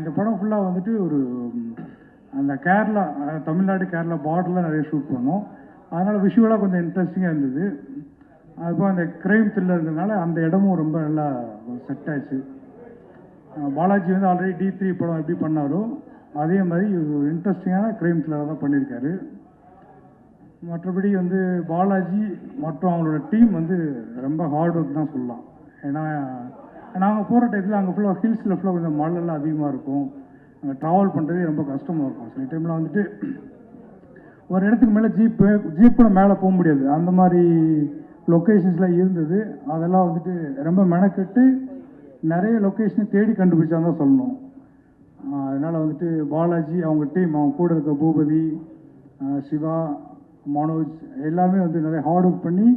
இந்த படம் ஃபுல்லாக வந்துட்டு ஒரு அந்த கேரளா தமிழ்நாடு கேரளா பார்டரில் நிறைய ஷூட் பண்ணோம். அதனால் விஷுவலாக கொஞ்சம் இன்ட்ரெஸ்டிங்காக இருந்தது. அதுபோல் அந்த க்ரைம் த்ரில்லருங்கிறதுனால அந்த இடமும் ரொம்ப நல்லா செட் ஆச்சு. பாலாஜி வந்து ஆல்ரெடி D3 படம் எப்படி பண்ணாரோ அதே மாதிரி ஒரு இன்ட்ரெஸ்டிங்கான க்ரைம் த்ரில்லராக தான் பண்ணியிருக்காரு. மற்றபடி வந்து பாலாஜி மற்றும் அவங்களோட டீம் வந்து ரொம்ப ஹார்ட் ஒர்க் தான் சொல்லலாம். ஏன்னா நாங்கள் போகிற டயத்தில் அங்கே ஃபுல்லாக ஹில்ஸில் ஃபுல்லாக கொஞ்சம் மழைலாம் அதிகமாக இருக்கும். அங்கே ட்ராவல் பண்ணுறதே ரொம்ப கஷ்டமாக இருக்கும். சில டைமில் வந்துட்டு ஒரு இடத்துக்கு மேலே ஜீப் கூட மேலே போக முடியாது. அந்த மாதிரி லொக்கேஷன்ஸ்லாம் இருந்தது. அதெல்லாம் வந்துட்டு ரொம்ப மெனக்கெட்டு நிறைய லொக்கேஷனை தேடி கண்டுபிடிச்சாங்க தான் சொல்லணும். அதனால் வந்துட்டு பாலாஜி அவங்க டீம் அவங்க கூட இருக்க பூபதி, சிவா, மனோஜ் எல்லாருமே வந்து நிறைய ஹார்ட் ஒர்க் பண்ணி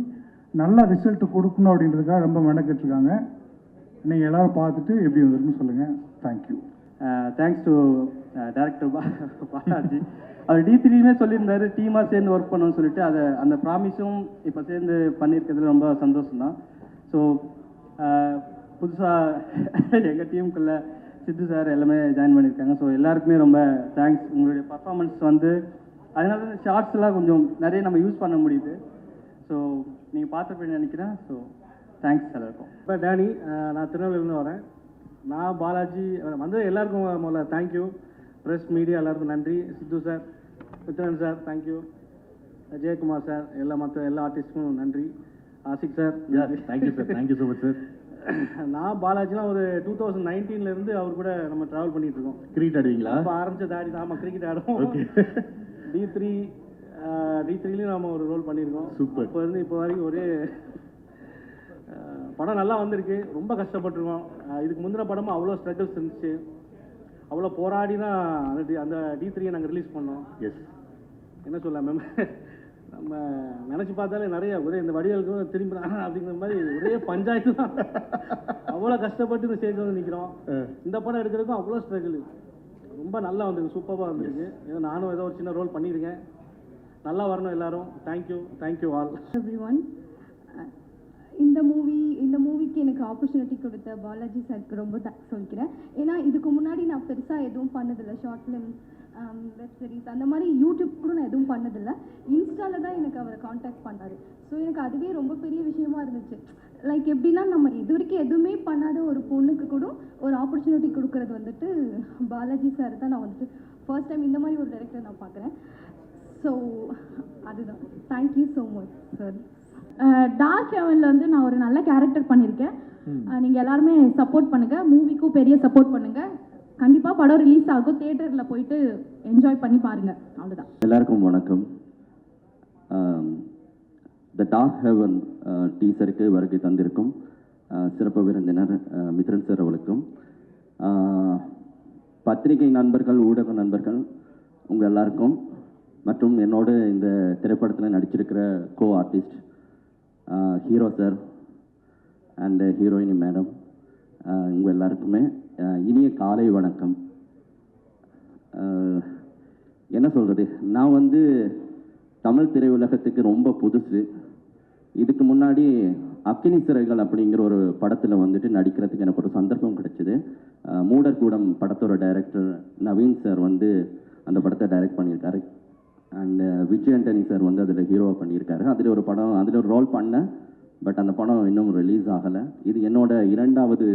நல்ல ரிசல்ட் கொடுக்கணும் அப்படின்றதுக்காக ரொம்ப மெனக்கெட்டுருக்காங்க. நீங்கள் எல்லோரும் பார்த்துட்டு எப்படி வந்துருக்குன்னு சொல்லுங்கள். Thank you. Thanks to director Balaji. அவர் D3யுமே சொல்லியிருந்தாரு டீமாக சேர்ந்து ஒர்க் பண்ணணும்னு சொல்லிட்டு, அதை அந்த ப்ராமிஸும் இப்போ சேர்ந்து பண்ணியிருக்கிறதுல ரொம்ப சந்தோஷம்தான். ஸோ புதுசாக எங்கள் டீமுக்குள்ளே சித்து சார் எல்லாமே ஜாயின் பண்ணியிருக்காங்க. ஸோ எல்லாருக்குமே ரொம்ப தேங்க்ஸ். உங்களுடைய பர்ஃபார்மன்ஸ் வந்து அதனால தான் ஷார்ட்ஸ்லாம் கொஞ்சம் நிறைய நம்ம யூஸ் பண்ண முடியுது. ஸோ நீங்கள் பார்த்துருப்பேன்னு நினைக்கிறேன். ஸோ தேங்க்ஸ் எல்லாருக்கும். இப்போ டேனி, நான் திருநெல்வேலியிலேருந்து வரேன். நான் பாலாஜி வந்து எல்லாருக்கும் முதல்ல தேங்க்யூ. ப்ரெஸ் மீடியா எல்லாருக்கும் நன்றி. Sidhu sir, Mithran sir thank you, Jayakumar sir, மற்ற எல்லா ஆர்டிஸ்ட்டுக்கும் நன்றி. Ashiq sir thank you sir. Thank you so much sir. நான் பாலாஜிலாம் ஒரு 2019 அவர் கூட நம்ம ட்ராவல் பண்ணிட்டு இருக்கோம். கிரிக்கெட் ஆடுவீங்களா? இப்போ ஆரம்பிச்ச தாடி தான். ஆமாம், கிரிக்கெட் ஆடுவோம். D3லையும் நம்ம ஒரு ரோல் பண்ணியிருக்கோம். சூப்பர். இப்போ இருந்து இப்போ வரைக்கும் ஒரே படம் நல்லா வந்திருக்கு. ரொம்ப கஷ்டப்பட்டுருக்கோம். இதுக்கு முந்தின படமும் அவ்வளோ ஸ்ட்ரகிள்ஸ் இருந்துச்சு. அவ்வளோ போராடி தான் அந்த D3யை நாங்கள் ரிலீஸ் பண்ணோம். எஸ், என்ன சொல்ல மேம், நம்ம நினச்சி பார்த்தாலே நிறைய ஒரே இந்த வடிவேலுக்கும் திரும்பி அப்படிங்கிற மாதிரி ஒரே பஞ்சாயத்து தான். அவ்வளோ கஷ்டப்பட்டு இந்த ஸ்டேஜ் வந்து நிற்கிறோம். இந்த படம் எடுக்கிறதுக்கும் அவ்வளோ ஸ்ட்ரகிள். ரொம்ப நல்லா வந்திருக்கு, சூப்பராக வந்திருக்கு. ஏதோ நானும் ஏதோ ஒரு சின்ன ரோல் பண்ணியிருக்கேன். நல்லா வரணும் எல்லாரும். தேங்க்யூ. Thank you all everyone. இந்த மூவிக்கு எனக்கு ஆப்பர்ச்சுனிட்டி கொடுத்த பாலாஜி சாருக்கு ரொம்ப தேங்க்ஸ் சொல்லிக்கிறேன். ஏன்னா இதுக்கு முன்னாடி நான் பெருசாக எதுவும் பண்ணதில்லை. ஷார்ட் ஃபிலிம், வெப் சீரிஸ் அந்த மாதிரி யூடியூப் கூட நான் எதுவும் பண்ணதில்லை. இன்ஸ்டாவில் தான் எனக்கு அவரை காண்டாக்ட் பண்ணார். ஸோ எனக்கு அதுவே ரொம்ப பெரிய விஷயமா இருந்துச்சு. லைக் எப்படின்னா, நம்ம இது வரைக்கும் எதுவுமே பண்ணாத ஒரு பொண்ணுக்கு கூட ஒரு ஆப்பர்ச்சுனிட்டி கொடுக்குறது வந்துட்டு பாலாஜி சார் தான். நான் வந்துட்டு ஃபர்ஸ்ட் டைம் இந்த மாதிரி ஒரு டைரக்டர் நான் பார்க்குறேன். ஸோ அதுதான். Thank you so much sir. Dark ஹெவனில் வந்து நான் ஒரு நல்ல கேரக்டர் பண்ணியிருக்கேன். நீங்கள் எல்லாருமே சப்போர்ட் பண்ணுங்கள். மூவிக்கும் பெரிய சப்போர்ட் பண்ணுங்கள். கண்டிப்பாக படம் ரிலீஸ் ஆகும். தியேட்டரில் போயிட்டு என்ஜாய் பண்ணி பாருங்கள். அவ்வளோதான். எல்லாருக்கும் வணக்கம். த டார்க் ஹெவன் டீசருக்கு வருகை தந்திருக்கும் சிறப்பு விருந்தினர் மித்ரன் சார் அவர்களுக்கும், பத்திரிகை நண்பர்கள், ஊடக நண்பர்கள் உங்கள் எல்லாருக்கும், மற்றும் என்னோட இந்த திரைப்படத்தில் நடிச்சிருக்கிற co artist hero sir and ஹீரோயினி மேடம், உங்கள் எல்லாருக்குமே இனிய காலை வணக்கம். என்ன சொல்கிறது, நான் வந்து தமிழ் திரையுலகத்துக்கு ரொம்ப புதுசு. இதுக்கு முன்னாடி அக்கினி சிறைகள் அப்படிங்கிற ஒரு படத்தில் வந்துட்டு நடிக்கிறதுக்கு எனக்கு ஒரு சந்தர்ப்பம் கிடைச்சிது. மூடர்கூடம் படத்தோட டைரக்டர் நவீன் சார் வந்து அந்த படத்தை டைரக்ட் பண்ணியிருக்காரு. அண்ட் விஜய் ஆண்டனி சார் வந்து அதில் ஹீரோவாக பண்ணியிருக்காரு. அதில் ஒரு ரோல் பண்ணேன். பட் அந்த படம் இன்னும் ரிலீஸ் ஆகலை. இது என்னோட 2வது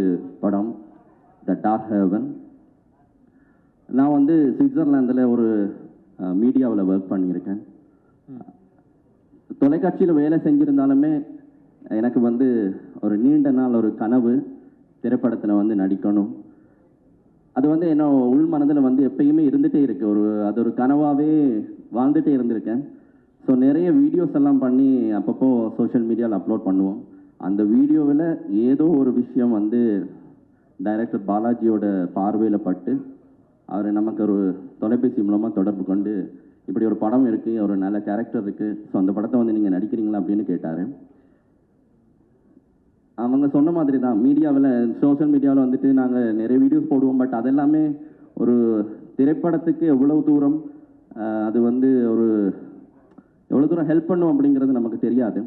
படம், த டார்க் ஹெவன். நான் வந்து சுவிட்சர்லாந்தில் ஒரு மீடியாவில் ஒர்க் பண்ணியிருக்கேன். தொலைக்காட்சியில் வேலை செஞ்சுருந்தாலுமே எனக்கு வந்து ஒரு நீண்ட நாள் ஒரு கனவு, திரைப்படத்தில் வந்து நடிக்கணும். அது வந்து என்னோட உள் மனதில் வந்து எப்பயுமே இருந்துகிட்டே இருக்குது. அது ஒரு கனவாகவே வாழ்ந்துகிட்டே இருந்திருக்கேன். ஸோ நிறைய வீடியோஸ் எல்லாம் பண்ணி அப்பப்போ சோஷியல் மீடியாவில் அப்லோட் பண்ணுவோம். அந்த வீடியோவில் ஏதோ ஒரு விஷயம் வந்து டைரக்டர் பாலாஜியோட பார்வையில் பட்டு அவர் நமக்கு ஒரு தொலைபேசி மூலமாக தொடர்பு கொண்டு, இப்படி ஒரு படம் இருக்குது, ஒரு நல்ல கேரக்டர் இருக்குது, ஸோ அந்த படத்தை வந்து நீங்கள் நடிக்கிறீங்களா அப்படின்னு கேட்டார். அவங்க சொன்ன மாதிரி தான், மீடியாவில் சோஷியல் மீடியாவில் வந்துட்டு நாங்கள் நிறைய வீடியோஸ் போடுவோம். பட் அதெல்லாமே ஒரு திரைப்படத்துக்கு எவ்வளோ தூரம் அது வந்து எவ்வளோ தூரம் ஹெல்ப் பண்ணும் அப்படிங்கிறது நமக்கு தெரியாது.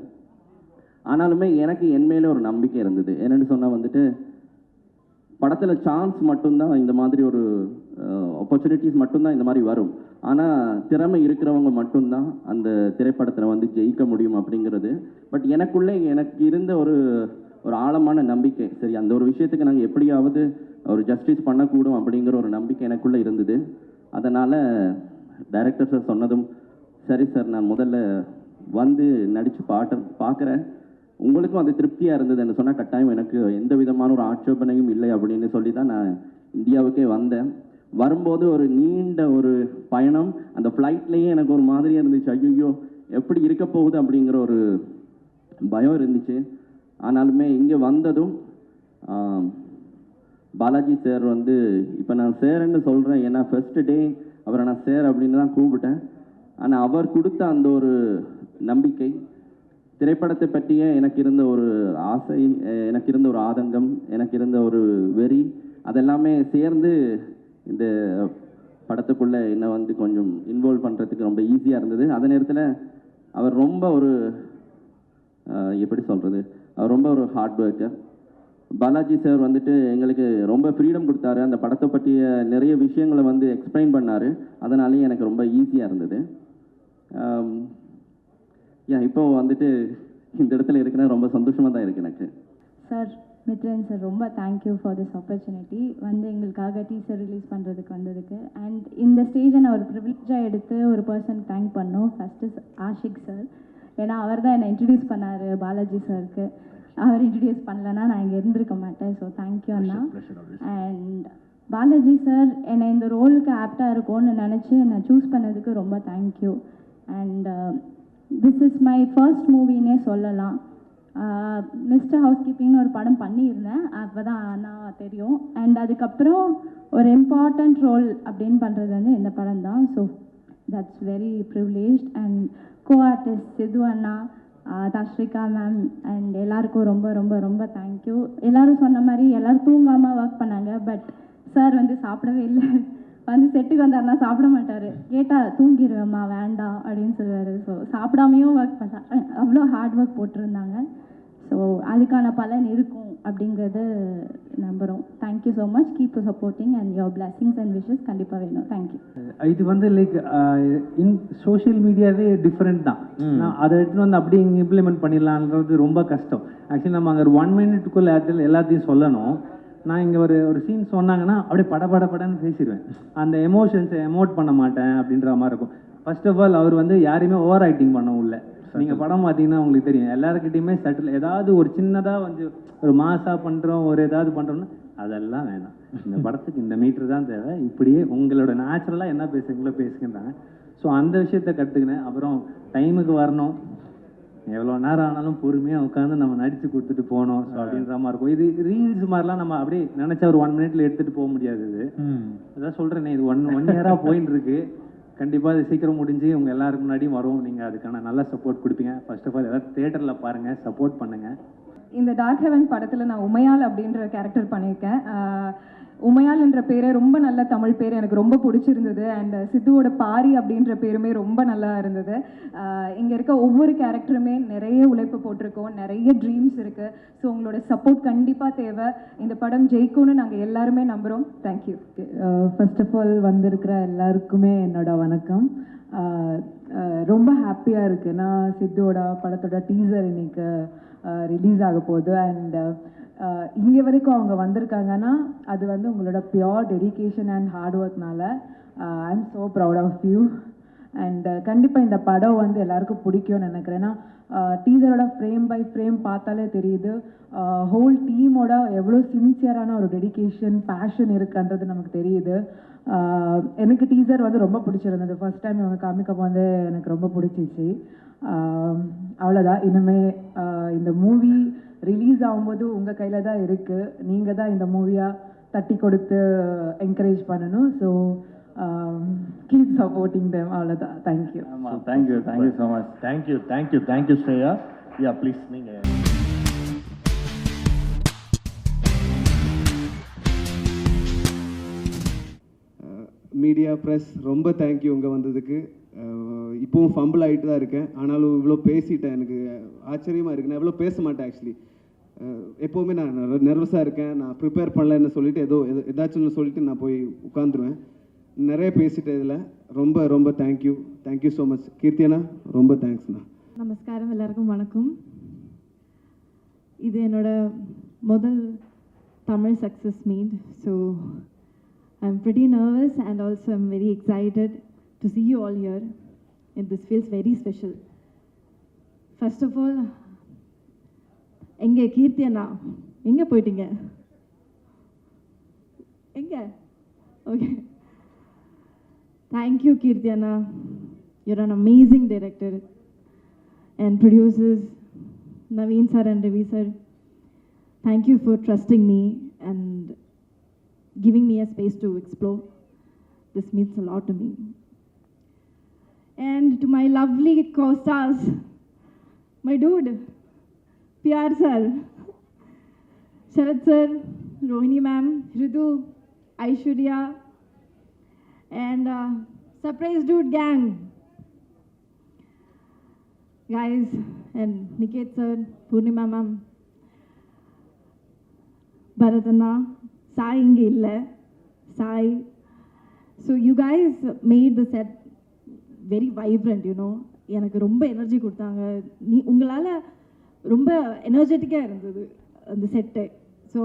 ஆனாலுமே எனக்கு என் மேலே ஒரு நம்பிக்கை இருந்தது. என்னென்னு சொன்னால் வந்துட்டு படத்தில் சான்ஸ் மட்டும்தான் இந்த மாதிரி ஒரு ஆப்பர்ச்சுனிட்டிஸ் மட்டும்தான் இந்த மாதிரி வரும். ஆனால் திறமை இருக்கிறவங்க மட்டும்தான் அந்த திரைப்படத்தில் வந்து ஜெயிக்க முடியும் அப்படிங்கிறது. பட் எனக்குள்ளே எனக்கு இருந்த ஒரு ஆழமான நம்பிக்கை, சரி அந்த ஒரு விஷயத்துக்கு நாங்கள் எப்படியாவது ஒரு ஜஸ்டிஸ் பண்ணக்கூடும் அப்படிங்கிற ஒரு நம்பிக்கை எனக்குள்ளே இருந்தது. அதனால் டைரக்டர் சார் சொன்னதும், சரி சார் நான் முதல்ல வந்து நடித்து பார்க்குறேன், உங்களுக்கும் அது திருப்தியாக இருந்ததுன்னு சொன்னால் கட்டாயம் எனக்கு எந்த விதமான ஒரு ஆட்சேபனையும் இல்லை அப்படின்னு சொல்லி தான் நான் இந்தியாவுக்கே வந்தேன். வரும்போது ஒரு நீண்ட ஒரு பயணம், அந்த ஃப்ளைட்லேயே எனக்கு ஒரு மாதிரியாக இருந்துச்சு, ஐயோ எப்படி இருக்க போகுது அப்படிங்கிற ஒரு பயம் இருந்துச்சு. ஆனாலுமே இங்கே வந்ததும் பாலாஜி சார் வந்து, இப்போ நான் சார்ன்னு சொல்கிறேன் ஏன்னா ஃபர்ஸ்ட் டே அவரை நான் சார் அப்படின்னு தான் கூப்பிட்டேன். ஆனால் அவர் கொடுத்த அந்த ஒரு நம்பிக்கை, திரைப்படத்தை பற்றிய எனக்கு இருந்த ஒரு ஆசை, எனக்கு இருந்த ஒரு ஆதங்கம், எனக்கு இருந்த ஒரு வெறி, அதெல்லாமே சேர்ந்து இந்த படத்துக்குள்ளே என்னை வந்து கொஞ்சம் இன்வால்வ் பண்ணுறதுக்கு ரொம்ப ஈஸியாக இருந்தது. அதே நேரத்தில் அவர் ரொம்ப ஒரு எப்படி சொல்கிறது, அவர் ரொம்ப ஒரு ஹார்ட் ஒர்க்கர். பாலாஜி சார் வந்துட்டு எங்களுக்கு ரொம்ப ஃப்ரீடம் கொடுத்தாரு, அந்த படத்தை பற்றிய நிறைய விஷயங்களை வந்து எக்ஸ்பிளைன் பண்ணார். அதனாலேயே எனக்கு ரொம்ப ஈஸியாக இருந்தது. இப்போ வந்துட்டு இந்த இடத்துல இருக்கிறேன், ரொம்ப சந்தோஷமாக தான் இருக்குது எனக்கு. சார் மித்ரன் சார் ரொம்ப தேங்க்யூ ஃபார் திஸ் ஆப்பர்ச்சுனிட்டி. வந்து எங்களுக்காக டீசர் ரிலீஸ் பண்ணுறதுக்கு வந்ததுக்கு. அண்ட் இந்த ஸ்டேஜை நான் ஒரு ப்ரிவிலேஜாக எடுத்து ஒரு பர்சன் தேங்க் பண்ணோம். ஃபஸ்ட்டு ஆஷிக் சார், ஏன்னா அவர் தான் என்னை இன்ட்ரடியூஸ் பண்ணார் பாலாஜி சாருக்கு. அவர் இன்ட்ரடியூஸ் பண்ணலன்னா நான் இங்கே இருந்திருக்க மாட்டேன். So thank you Anna. And Balaji sir என்னை இந்த ரோலுக்கு ஆப்டாக இருக்கும்னு நினச்சி என்னை சூஸ் பண்ணதுக்கு ரொம்ப thank you. And this is my first மூவின்னே சொல்லலாம். மிஸ்டர் ஹவுஸ் கீப்பிங்னு ஒரு படம் பண்ணியிருந்தேன், அப்போ தான் அண்ணா தெரியும். அண்ட் அதுக்கப்புறம் ஒரு இம்பார்ட்டண்ட் ரோல் அப்படின்னு பண்ணுறது வந்து இந்த படம் தான். So that's very privilege. And co artist Sidhu அண்ணா, தஸ்ரிகா மேம் அண்ட் எல்லாருக்கும் ரொம்ப ரொம்ப ரொம்ப தேங்க்யூ. எல்லோரும் சொன்ன மாதிரி எல்லோரும் தூங்காமல் ஒர்க் பண்ணாங்க. பட் சார் வந்து சாப்பிடவே இல்லை, வந்து செட்டுக்கு வந்தாருன்னா சாப்பிட மாட்டார், கேட்டால் தூங்கிடுவேம்மா வேண்டாம் அப்படின்னு சொல்லுவார். ஸோ சாப்பிடாமையும் ஒர்க் பண்ணாங்க, அவ்வளோ ஹார்ட் ஒர்க் போட்டிருந்தாங்க. ஸோ அதுக்கான பலன் இருக்கும் அப்படிங்கிறது நம்புகிறோம். Thank you so much, keep supporting and your blessings and wishes கண்டிப்பாக வேணும். தேங்க்யூ. இது வந்து லைக் இன் சோஷியல் மீடியாவே டிஃப்ரெண்ட் தான். நான் அதை எடுத்துகிட்டு வந்து அப்படியே இங்கே இம்ப்ளிமெண்ட் பண்ணிடலான்றது ரொம்ப கஷ்டம். ஆக்சுவலி நம்ம அங்கே ஒரு 1 மினிட்டுக்குள்ளே எல்லாத்தையும் சொல்லணும். நான் இங்கே ஒரு சீன் சொன்னாங்கன்னா அப்படியே படன்னு பேசிடுவேன். அந்த எமோஷன்ஸை எமோட் பண்ண மாட்டேன் அப்படின்ற மாதிரி இருக்கும். ஃபர்ஸ்ட் ஆஃப் ஆல் அவர் வந்து யாரையுமே ஓவர் ஆக்டிங் பண்ணவும் இல்லை. நீங்கள் படம் பார்த்தீங்கன்னா உங்களுக்கு தெரியும், எல்லாருக்கிட்டையுமே சட்டில் ஏதாவது ஒரு சின்னதாக வந்து ஒரு மாசாக பண்ணுறோம், ஒரு ஏதாவது பண்ணுறோம்னா அதெல்லாம் வேணாம். இந்த படத்துக்கு இந்த மீட்ரு தான் தேவை, இப்படியே உங்களோட நேச்சுரலாக என்ன பேசுகிறீங்களோ பேசுகின்றாங்க. ஸோ அந்த விஷயத்தை கற்றுக்கினேன். அப்புறம் டைமுக்கு வரணும், எவ்வளோ நேரம் ஆனாலும் பொறுமையாக உட்காந்து நம்ம நடித்து கொடுத்துட்டு போகணும். ஸோ அப்படின்ற மாதிரி இருக்கும். இது ரீல்ஸ் மாதிரிலாம் நம்ம அப்படியே நினச்சா ஒரு 1 மினிட்ல எடுத்துகிட்டு போக முடியாது. இது அதான் சொல்கிறேனே, இது ஒன் இயராக போயின்னு இருக்கு. கண்டிப்பாக அது சீக்கிரம் முடிஞ்சு உங்கள் எல்லாருக்கும் முன்னாடியும் வரும். நீங்கள் அதுக்கான நல்ல சப்போர்ட் கொடுப்பீங்க. ஃபர்ஸ்ட் ஆஃப் ஆல் ஏதாவது தேட்டரில் பாருங்கள், சப்போர்ட் பண்ணுங்கள். இந்த டார்க் ஹெவன் படத்தில் நான் உமையால் அப்படின்ற கேரக்டர் பண்ணியிருக்கேன். உமையால் என்ற பேரே ரொம்ப நல்ல தமிழ் பேர், எனக்கு ரொம்ப பிடிச்சிருந்தது. அண்ட் சித்துவோட பாரி அப்படின்ற பேருமே ரொம்ப நல்லா இருந்தது. இங்கே இருக்க ஒவ்வொரு கேரக்டருமே நிறைய உழைப்பு போட்டிருக்கோம், நிறைய ட்ரீம்ஸ் இருக்குது. ஸோ உங்களோட சப்போர்ட் கண்டிப்பாக தேவை. இந்த படம் ஜெயிக்கும்னு நாங்கள் எல்லாருமே நம்புகிறோம். தேங்க்யூ. ஃபர்ஸ்ட் ஆஃப் ஆல் வந்திருக்கிற எல்லாருக்குமே என்னோட வணக்கம். ரொம்ப ஹாப்பியாக இருக்குது. நான் சித்துவோட படத்தோட டீசர் இன்னைக்கு ரிலீஸ் ஆக போகுது. அண்ட் இங்கே வரைக்கும் அவங்க வந்திருக்காங்கன்னா அது வந்து உங்களோட பியோர் டெடிகேஷன் அண்ட் ஹார்ட் ஒர்க்னால. I am so proud of you. And கண்டிப்பாக இந்த படம் வந்து எல்லாருக்கும் பிடிக்கும்னு நினைக்கிறேன். ஏன்னா டீசரோட ஃப்ரேம் பை ஃப்ரேம் பார்த்தாலே தெரியுது ஹோல் டீமோட எவ்வளோ சின்சியரான ஒரு டெடிகேஷன் பேஷன் இருக்குன்றது நமக்கு தெரியுது. எனக்கு டீசர் வந்து ரொம்ப பிடிச்சிருந்தது. ஃபர்ஸ்ட் டைம் இவங்க காமிக்க வந்து எனக்கு ரொம்ப பிடிச்சிச்சு. அவ்வளோதான். இனிமேல் இந்த மூவி ரிலீஸ் ஆகும்போது உங்கள் கையில் தான் இருக்குது. நீங்கள் தான் இந்த மூவியாக தட்டி கொடுத்து என்கரேஜ் பண்ணணும். So keep supporting them. அவ்வளோதான். Thank you. Thank you so much. Thank you Shreya. Yeah please நீங்கள். மீடியா ப்ரெஸ் ரொம்ப தேங்க்யூ இங்கே வந்ததுக்கு. இப்போவும் ஃபம்பிள் ஆகிட்டு தான் இருக்கேன், ஆனாலும் இவ்வளோ பேசிட்டேன். எனக்கு ஆச்சரியமாக இருக்குது. நான் இவ்வளோ பேச மாட்டேன் ஆக்சுவலி. எப்போவுமே நான் நர்வஸாக இருக்கேன், நான் ப்ரிப்பேர் பண்ணலன்னு சொல்லிட்டு ஏதாச்சும் சொல்லிட்டு நான் போய் உட்காந்துருவேன். நிறைய பேசிட்டேன் இதில். ரொம்ப ரொம்ப தேங்க்யூ ஸோ மச் கீர்த்தியண்ணா, ரொம்ப தேங்க்ஸ்ண்ணா. நமஸ்காரம், எல்லாருக்கும் வணக்கம். இது என்னோட முதல் Tamil success meet. So I'm pretty nervous and also I'm very excited to see you all here and this feels very special. First of all, எங்கே கீர்த்தி அண்ணா எங்கே போயிட்டீங்க? எங்கே? Okay, thank you Kirti Anna, you're an amazing director and producers Naveen sir and Ravi sir. Thank you for trusting me and giving me a space to explore. This means a lot to me. And to my lovely co-stars, my dude, PR sir, Sharad sir, Rohini ma'am, Ritu, Aishwarya, and surprise dude gang, guys, and Niket sir, Purnima ma'am, Bharatana, Sai inge illa, Sai. So you guys made the set very vibrant, you know. எனக்கு ரொம்ப energy கொடுத்தாங்க. உங்களால் ரொம்ப எனர்ஜெட்டிக்காக இருந்தது அந்த set. So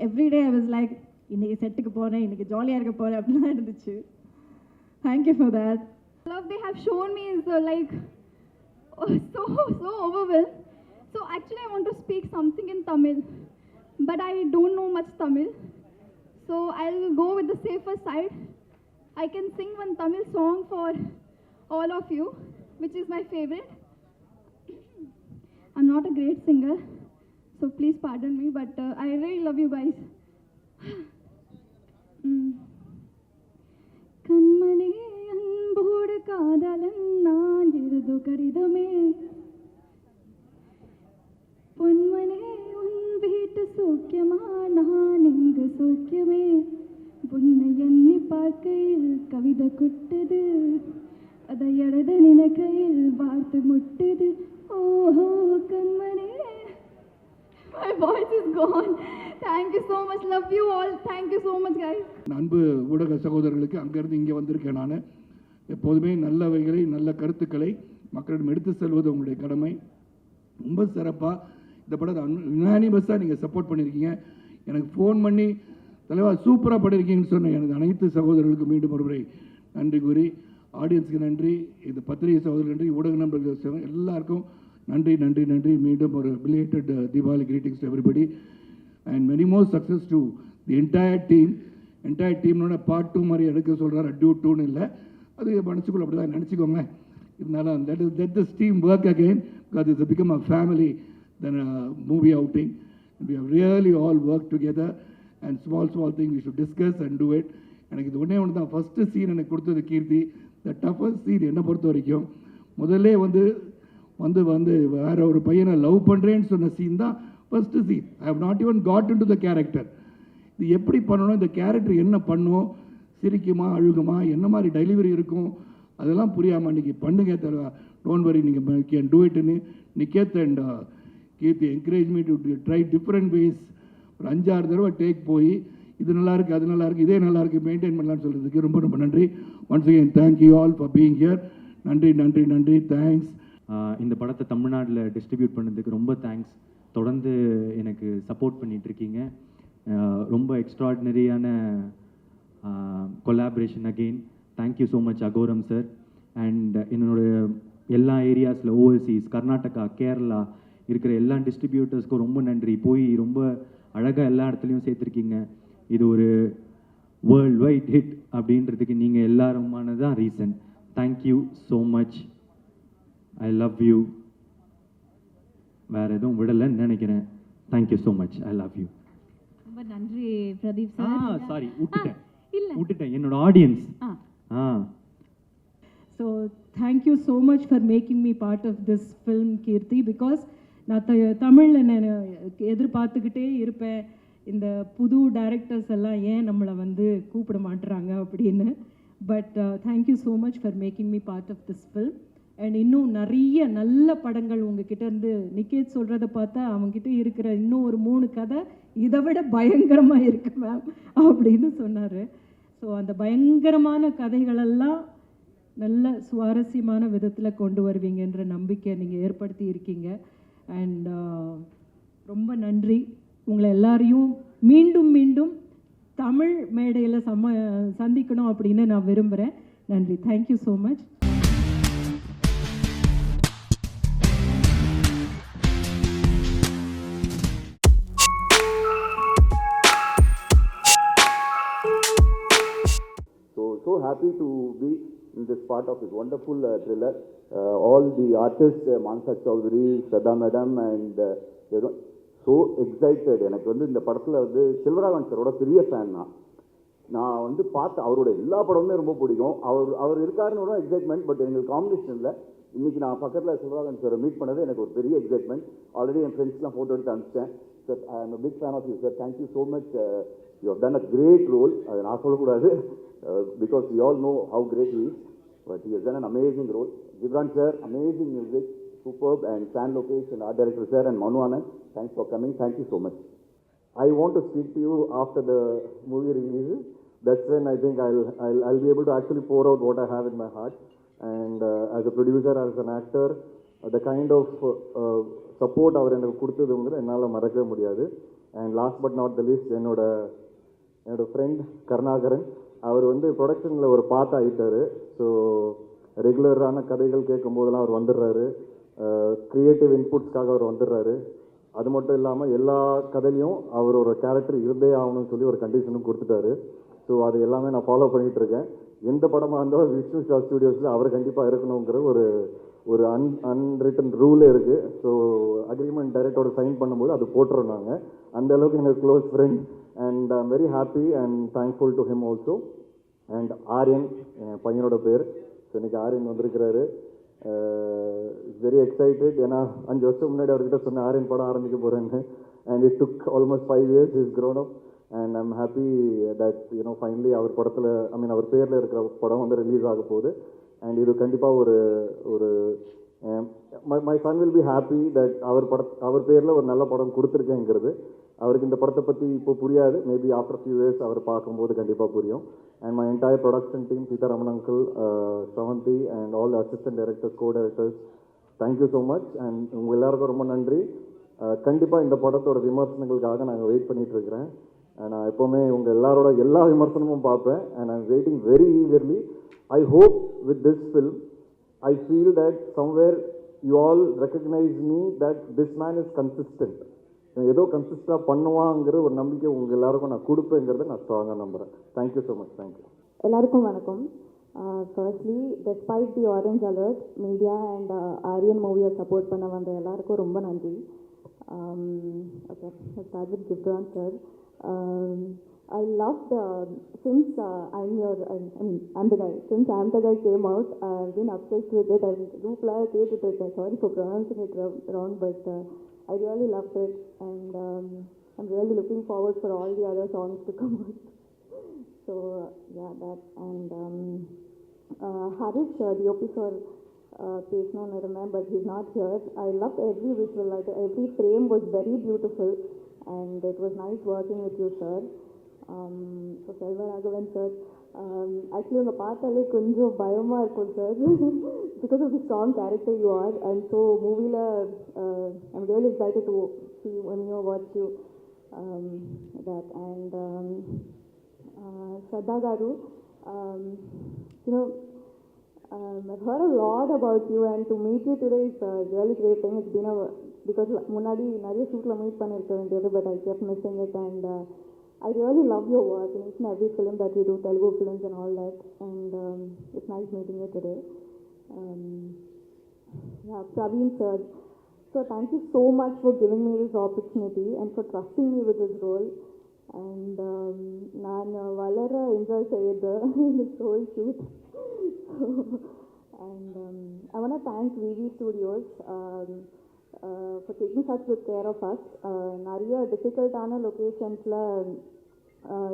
everyday I was like, இன்றைக்கி செட்டுக்கு போனேன், இன்றைக்கி ஜாலியாக இருக்க போகிறேன் அப்படிலாம் இருந்துச்சு. Thank you for that. Love they have shown me is like so overwhelmed. So actually I want to speak something in Tamil, but I don't know much Tamil. So I'll go with the safer side. I can sing one Tamil song for all of you, which is my favorite. I'm not a great singer, so please pardon me, but I really love you guys. கண்மணி அன்போடு காதலன் நான் எழுது கடிதமே, பொன்மனே உன் வீட்டு சௌக்கியமா நான் இங்கு சௌக்கியமே, உன்னை எண்ணி பார்க்கையில் கவிதை குட்டது, அதை எழுத நினைக்கையில் வார்த்தை முட்டது. ஓஹோ கண்மணி. My voice is gone. Thank you so much. Love you all. Thank you so much, guys. அன்பு ஊடக சகோதரர்களுக்கு, அங்கேருந்து இங்கே வந்திருக்கேன் நான். எப்போதுமே நல்லவைகளை, நல்ல கருத்துக்களை மக்களிடம் எடுத்து செல்வது உங்களுடைய கடமை. ரொம்ப சிறப்பாக இந்த படத்தை யுனானிமஸாக நீங்கள் சப்போர்ட் பண்ணியிருக்கீங்க. எனக்கு ஃபோன் பண்ணி தலைவா சூப்பராக பண்ணியிருக்கீங்கன்னு சொன்னேன். எனக்கு அனைத்து சகோதரர்களுக்கு மீண்டும் ஒருமுறை நன்றி கூறி, ஆடியன்ஸுக்கு நன்றி, இந்த பத்திரிகை சகோதரர்கள் நன்றி, ஊடக நண்பர்கள் எல்லாருக்கும் நன்றி நன்றி நன்றி. மீண்டும் ஒரு belated Diwali greetings to everybody and many more success to the entire team. Entire டீம்னோட பார்ட் 2 மாதிரி எடுக்க சொல்கிறார். டியூட் 2ன்னு இல்லை, அது மனசுக்குள்ள அப்படி தான் நினச்சிக்கோங்க. இருந்தாலும் let this team work again because it's become a family than a movie outing. And we have really all worked together and small things we should discuss and do it. எனக்கு இது ஒன்றே ஒன்று தான். ஃபஸ்ட்டு சீன் எனக்கு கொடுத்தது கீர்த்தி. The toughest scene என்னை பொறுத்த வரைக்கும் முதல்ல வந்து வேற ஒரு பையனை லவ் பண்ணுறேன்னு சொன்ன சீன் தான் first scene. I have not even got into the character. இது எப்படி பண்ணணும், இந்த கேரக்டர் என்ன பண்ணும், சிரிக்குமா அழுகுமா, என்ன மாதிரி டெலிவரி இருக்கும், அதெல்லாம் புரியாமல் இன்றைக்கி பண்ணுங்க தருவா. டோன்ட் வரி, நீங்கள் கேன் டூ இட்னு Niketh and Keerthi encourage me to try different ways. ஒரு 5-6 தடவை டேக் போய் இது நல்லாயிருக்கு, அது நல்லாயிருக்கு, இதே நல்லாயிருக்கு, மெயின்டைன் பண்ணலான்னு சொல்கிறதுக்கு ரொம்ப ரொம்ப நன்றி. Once again thank you all for being here. நன்றி நன்றி நன்றி, தேங்க்ஸ். இந்த படத்தை தமிழ்நாட்டில் டிஸ்ட்ரிபியூட் பண்ணதுக்கு ரொம்ப தேங்க்ஸ். தொடர்ந்து எனக்கு சப்போர்ட் பண்ணிகிட்ருக்கீங்க. ரொம்ப எக்ஸ்ட்ராடினரியான collaboration again. Thank you so much Agoram sir. And என்னோட எல்லா ஏரியாஸில் ஓவர்சீஸ் கர்நாடகா, கேரளா இருக்கிற எல்லா டிஸ்ட்ரிபியூட்டர்ஸ்க்கும் ரொம்ப நன்றி. போய் ரொம்ப அழகாக எல்லா இடத்துலையும் சேர்த்துருக்கீங்க. இது ஒரு வேர்ல்ட் வைட் ஹிட் அப்படின்றதுக்கு நீங்கள் எல்லாருமான தான் reason. Thank you so much. I love you. வேறு எதுவும் விடலைன்னு நினைக்கிறேன். Thank you so much. I love you. ரொம்ப நன்றி பிரதீப் சார். சாரி விட்டுட்டேன் என்னோட audience. So thank you so much for making me part of this film, Kirti, because நான் தமிழில் நான் எதிர்பார்த்துக்கிட்டே இருப்பேன் இந்த புது டைரக்டர்ஸ் எல்லாம் ஏன் நம்மளை வந்து கூப்பிட மாட்டுறாங்க அப்படின்னு. But thank you so much for making me part of this film and இன்னும் நிறைய நல்ல படங்கள் உங்ககிட்ட இருந்து நிக்கேத் சொல்கிறத பார்த்தா அவங்ககிட்ட இருக்கிற இன்னும் ஒரு 3 கதை இதை விட பயங்கரமாக இருக்கு மேம் அப்படின்னு சொன்னார். ஸோ அந்த பயங்கரமான கதைகளெல்லாம் நல்ல சுவாரஸ்யமான விதத்தில் கொண்டு வருவீங்கன்ற நம்பிக்கை நீங்கள் ஏற்படுத்தி இருக்கீங்க. அண்ட் ரொம்ப நன்றி. உங்களை எல்லாரையும் மீண்டும் மீண்டும் தமிழ் மேடையில் சந்திக்கணும் அப்படின்னு நான் விரும்புகிறேன். நன்றி. Thank you so much. So happy to be in this part of this wonderful thriller. All the artists, Mansa Chaudhary, Shraddha Madam, and so excited. எனக்கு வந்து இந்த படத்தில் வந்து செல்வராகவன் சாரோட பெரிய ஃபேன் தான். நான் வந்து பார்த்து அவரோட எல்லா படமுமே ரொம்ப பிடிக்கும். அவர் இருக்காருன்னு கூட எக்ஸைட்மெண்ட். பட் எங்களுக்கு காம்பினேஷன் இல்லை. இன்றைக்கி நான் பக்கத்தில் செல்வராகவன் சாரை மீட் பண்ணது எனக்கு ஒரு பெரிய எக்ஸைட்மெண்ட். ஆல்ரெடி என் ஃப்ரெண்ட்ஸ்லாம் ஃபோட்டோ எடுத்து அனுப்பிச்சேன். Sir I am a big fan of you sir. Thank you so much. You have done a great role. அதை நான் சொல்லக்கூடாது. Because we all know how great he is, but he has done an amazing role. Gibran sir, amazing music, superb, and San Lokesh and art director sir and Manu Anand, thanks for coming. Thank you so much. I want to speak to you after the movie releases. That's when I think I'll be able to actually pour out what I have in my heart. And as a producer, as an actor, the kind of support அவர் எனக்கு கொடுத்ததுங்கிற என்னால் மறக்கவே முடியாது. And last but not the least, என்னோட friend Karunakaran, அவர் வந்து ப்ரொடக்ஷனில் ஒரு part ஆகிட்டார். So ரெகுலரான கதைகள் கேட்கும் போதெல்லாம் அவர் வந்துடுறாரு. க்ரியேட்டிவ் இன்புட்ஸ்க்காக அவர் வந்துடுறாரு. அது மட்டும் இல்லாமல் எல்லா கதையிலையும் அவர் ஒரு கேரக்டர் இருந்தே ஆகணும்னு சொல்லி ஒரு கண்டிஷனும் கொடுத்துட்டாரு. ஸோ அது எல்லாமே நான் ஃபாலோ பண்ணிகிட்ருக்கேன். எந்த படமாக இருந்தாலும் விஷ்ணு ஷா ஸ்டுடியோஸில் அவர் கண்டிப்பாக இருக்கணுங்கிற ஒரு அன்ரிட்டன் ரூலே இருக்குது. ஸோ அக்ரிமெண்ட் டைரக்டரோட சைன் பண்ணும்போது அது போட்டுறோம் நாங்கள். அந்த அளவுக்கு எனக்கு close friend. And I'm very happy and thankful to him also. And Aryan, என் பையனோட பேர். ஸோ இன்றைக்கி ஆரியன் வந்திருக்கிறாரு. It's very excited. ஏன்னா 5 வருஷம் முன்னாடி அவர்கிட்ட சொன்னேன் ஆரியன் படம் ஆரம்பிக்க போகிறேன்னு. And it took almost 5 years. Is grown up. And I'm happy that finally அவர் படத்தில் அவர் பேரில் இருக்கிற படம் வந்து ரிலீஸ் ஆக போகுது. அண்ட் இது கண்டிப்பாக ஒரு my son will be happy that அவர் பேரில் ஒரு நல்ல படம் கொடுத்துருக்கேங்கிறது. அவருக்கு இந்த படத்தை பற்றி இப்போ புரியாது. மேபி ஆஃப்டர் ஃபியூ இயர்ஸ் அவர் பார்க்கும்போது கண்டிப்பாக புரியும். And my entire production team, Sitharaman uncle, Sravanthi and all assistant directors, go directors, thank you so much. And உங்கள் எல்லாருக்கும் ரொம்ப நன்றி. கண்டிப்பாக இந்த படத்தோட விமர்சனங்களுக்காக நாங்கள் வெயிட் பண்ணிகிட்ருக்கிறேன். நான் எப்போவுமே உங்கள் எல்லாரோட எல்லா விமர்சனமும் பார்ப்பேன். And I'm waiting very eagerly. I hope with this film I feel that somewhere you all recognize me that this man is consistent. ஏதோ கன்சிஸ்டாக பண்ணுவாங்கிற ஒரு நம்பிக்கை உங்கள் எல்லாருக்கும் நான் கொடுப்பேங்கிறத நான் ஸ்ட்ராங்காக நம்புகிறேன். Thank you so much. தேங்க்யூ. எல்லாருக்கும் வணக்கம். Firstly despite the orange alert, media and Aryan மூவியை சப்போர்ட் பண்ண வந்த எல்லாருக்கும் ரொம்ப நன்றி. Okay, start with Ghibran sir. I loved since I'm the guy. Since I'm the guy came out, I've been obsessed with it. I've sorry for pronouncing it wrong, but I really loved it, and I'm really looking forward for all the other songs to come out. So yeah, that. And Harish, the OP for Page No Nirma, but he's not here. I loved every visual. Every frame was very beautiful, and it was nice working with you, sir. So Selvaraghavan sir, actually உங்கள் பார்த்தாலே கொஞ்சம் பயமாக இருக்கும் சார், because of the strong character you are. And so மூவியில் I'm really excited to see when you watch you that. And Shraddha Garu, I've heard a lot about you, and to meet you today is a really great thing. It's been because முன்னாடி நிறைய ஷூட்டில் meet பண்ணியிருக்க வேண்டியது, but I kept missing it. And I really love your work in each and every film that you do, Telugu films and all that. And it's nice meeting you today. Yeah, Praveen sir. So thank you so much for giving me this opportunity and for trusting me with this role. And நான் வளர enjoy செய்யுது this whole shoot. And I want to thank VV Studios for taking such good care of us. நிறைய டிஃபிகல்ட்டான லொக்கேஷன்ஸில்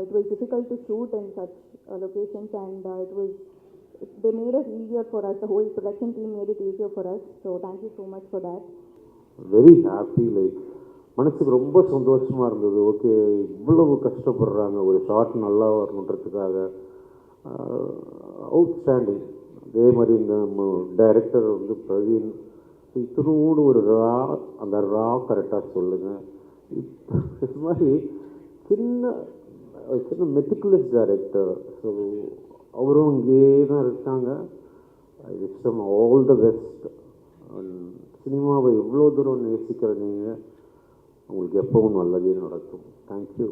it was difficult to shoot in such locations, and it was they made it easier for us. The whole production team made it easier for us. So thank you so much for that. Very happy, like மனசுக்கு ரொம்ப சந்தோஷமாக இருந்தது. Okay, இவ்வளவு கஷ்டப்படுறாங்க ஒரு short நல்லா வரணுன்றதுக்காக. Outstanding. அதே மாதிரி இந்த டைரக்டர் வந்து பிரவீன், இத்தனோடு ஒரு அந்த கரெக்டாக சொல்லுங்கள். இது மாதிரி சின்ன மெட்டிகுலஸ் டைரக்டர். ஸோ அவரும் இங்கே தான் இருக்காங்க. I wish them all the best. சினிமாவை எவ்வளோ தூரம் நேசிக்கிற நீங்கள், உங்களுக்கு எப்பவும் நல்லதே நடக்கும். தேங்க்யூ.